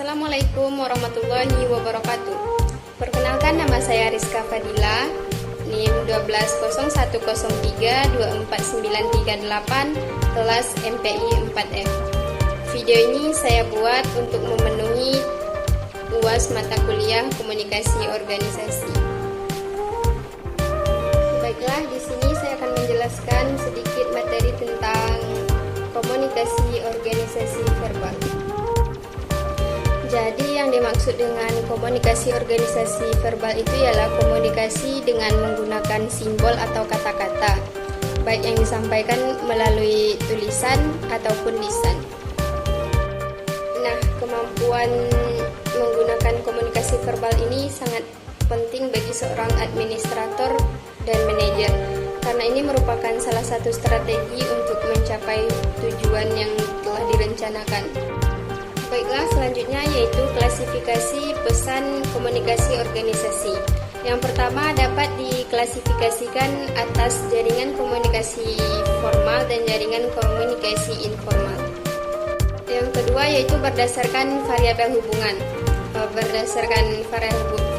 Assalamualaikum warahmatullahi wabarakatuh. Perkenalkan, nama saya Rizka Fadila, NIM 12103249338, kelas MPI 4F. Video ini saya buat untuk memenuhi UAS mata kuliah Komunikasi Organisasi. Baiklah, di sini saya akan menjelaskan sedikit materi tentang komunikasi organisasi verbal. Jadi yang dimaksud dengan komunikasi organisasi verbal itu ialah komunikasi dengan menggunakan simbol atau kata-kata, baik yang disampaikan melalui tulisan ataupun lisan. Nah, kemampuan menggunakan komunikasi verbal ini sangat penting bagi seorang administrator dan manajer, karena ini merupakan salah satu strategi untuk mencapai tujuan yang telah direncanakan. Baiklah, selanjutnya yaitu klasifikasi pesan komunikasi organisasi. Yang pertama dapat diklasifikasikan atas jaringan komunikasi formal dan jaringan komunikasi informal. Yang kedua yaitu berdasarkan variabel hubungan. Berdasarkan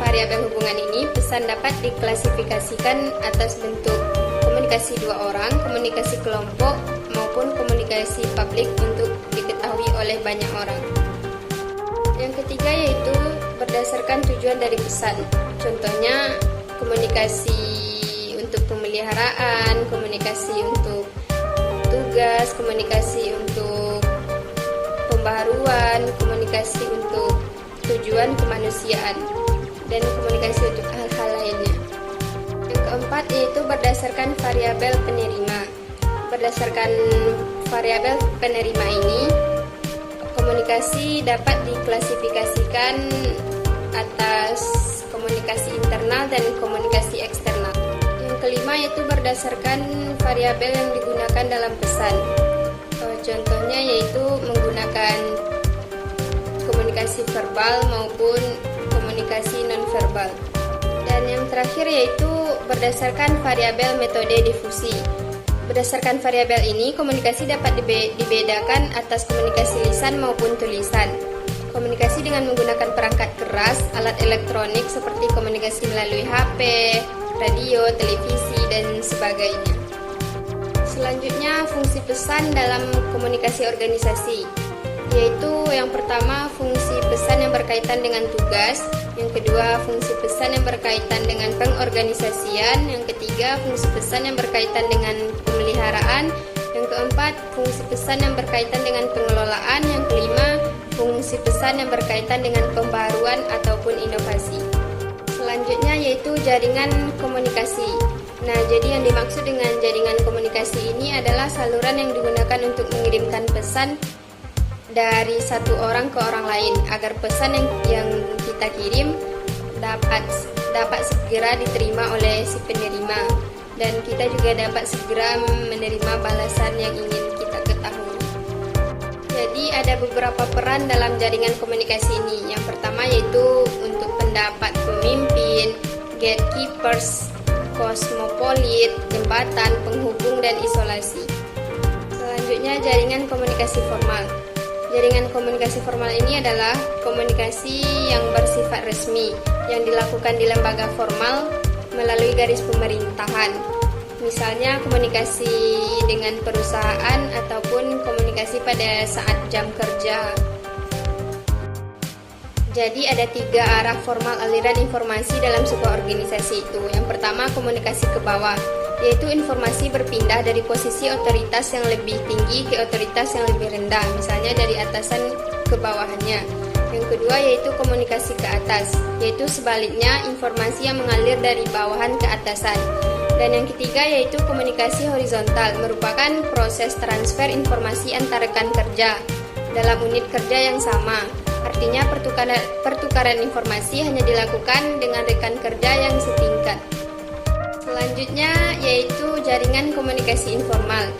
variabel hubungan ini, pesan dapat diklasifikasikan atas bentuk komunikasi dua orang, komunikasi kelompok, maupun komunikasi publik untuk diketahui oleh banyak orang. Yang ketiga yaitu berdasarkan tujuan dari pesan. Contohnya komunikasi untuk pemeliharaan, komunikasi untuk tugas, komunikasi untuk pembaharuan, komunikasi untuk tujuan kemanusiaan, dan komunikasi untuk hal-hal lainnya. Yang keempat yaitu berdasarkan variabel penerima. Berdasarkan variabel penerima ini, komunikasi dapat diklasifikasikan atas komunikasi internal dan komunikasi eksternal. Yang kelima yaitu berdasarkan variabel yang digunakan dalam pesan. Contohnya yaitu menggunakan komunikasi verbal maupun komunikasi nonverbal. Dan yang terakhir yaitu berdasarkan variabel metode difusi. Berdasarkan variabel ini, komunikasi dapat dibedakan atas komunikasi lisan maupun tulisan. Komunikasi dengan menggunakan perangkat keras, alat elektronik seperti komunikasi melalui HP, radio, televisi, dan sebagainya. Selanjutnya, fungsi pesan dalam komunikasi organisasi, yaitu yang pertama fungsi pesan yang berkaitan dengan tugas, yang kedua fungsi pesan yang berkaitan dengan pengorganisasian, yang ketiga fungsi pesan yang berkaitan dengan pemeliharaan, yang keempat fungsi pesan yang berkaitan dengan pengelolaan, yang kelima fungsi pesan yang berkaitan dengan pembaruan ataupun inovasi. Selanjutnya yaitu jaringan komunikasi. Nah, jadi yang dimaksud dengan jaringan komunikasi ini adalah saluran yang digunakan untuk mengirimkan pesan dari satu orang ke orang lain agar pesan yang kita kirim dapat segera diterima oleh si penerima, dan kita juga dapat segera menerima balasan yang ingin kita ketahui. Jadi ada beberapa peran dalam jaringan komunikasi ini. Yang pertama yaitu untuk pendapat pemimpin, gatekeepers, kosmopolit, jembatan, penghubung, dan isolasi. Selanjutnya jaringan komunikasi formal. Jaringan komunikasi formal ini adalah komunikasi yang bersifat resmi yang dilakukan di lembaga formal melalui garis pemerintahan. Misalnya komunikasi dengan perusahaan ataupun komunikasi pada saat jam kerja. Jadi ada 3 arah formal aliran informasi dalam sebuah organisasi itu. Yang pertama komunikasi ke bawah, yaitu informasi berpindah dari posisi otoritas yang lebih tinggi ke otoritas yang lebih rendah, misalnya dari atasan ke bawahannya. Yang kedua yaitu komunikasi ke atas, yaitu sebaliknya informasi yang mengalir dari bawahan ke atasan. Dan yang ketiga yaitu komunikasi horizontal, merupakan proses transfer informasi antar rekan kerja dalam unit kerja yang sama. Artinya pertukaran informasi hanya dilakukan dengan rekan kerja yang setingkat. Selanjutnya yaitu jaringan komunikasi informal.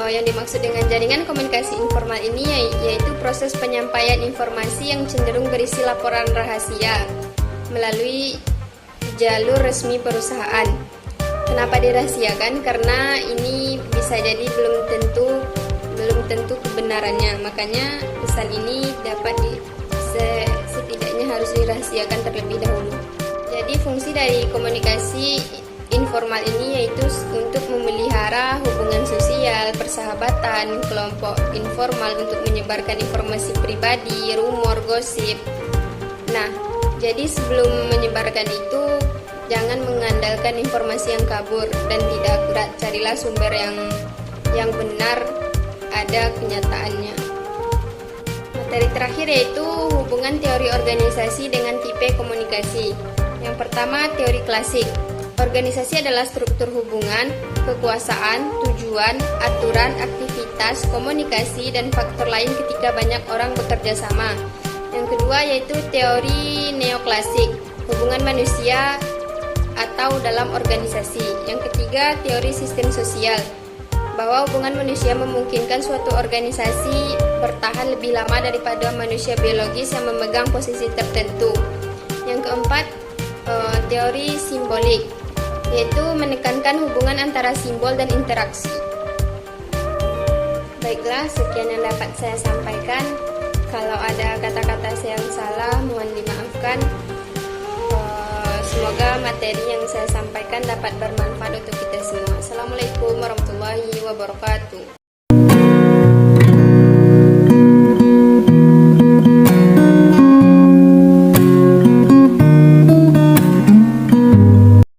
Yang dimaksud dengan jaringan komunikasi informal ini yaitu proses penyampaian informasi yang cenderung berisi laporan rahasia melalui jalur resmi perusahaan. Kenapa dirahasiakan? Karena ini bisa jadi belum tentu kebenarannya. Makanya pesan ini dapat dirahasiakan terlebih dahulu. Jadi fungsi dari komunikasi informal ini yaitu untuk memelihara hubungan sosial, persahabatan, kelompok informal untuk menyebarkan informasi pribadi, rumor, gosip. Nah, jadi sebelum menyebarkan itu jangan mengandalkan informasi yang kabur dan tidak akurat. Carilah sumber yang benar, ada kenyataannya. Materi terakhir yaitu hubungan teori organisasi dengan tipe komunikasi. Yang pertama, teori klasik. Organisasi adalah struktur hubungan, kekuasaan, tujuan, aturan, aktivitas, komunikasi, dan faktor lain ketika banyak orang bekerja sama. Yang kedua yaitu teori neoklasik, hubungan manusia atau dalam organisasi. Yang ketiga, teori sistem sosial, bahwa hubungan manusia memungkinkan suatu organisasi bertahan lebih lama daripada manusia biologis yang memegang posisi tertentu. Yang keempat, teori simbolik, yaitu menekankan hubungan antara simbol dan interaksi. Baiklah, sekian yang dapat saya sampaikan. Kalau ada kata-kata saya yang salah, mohon dimaafkan. Semoga materi yang saya sampaikan dapat bermanfaat untuk kita semua. Assalamualaikum warahmatullahi wabarakatuh.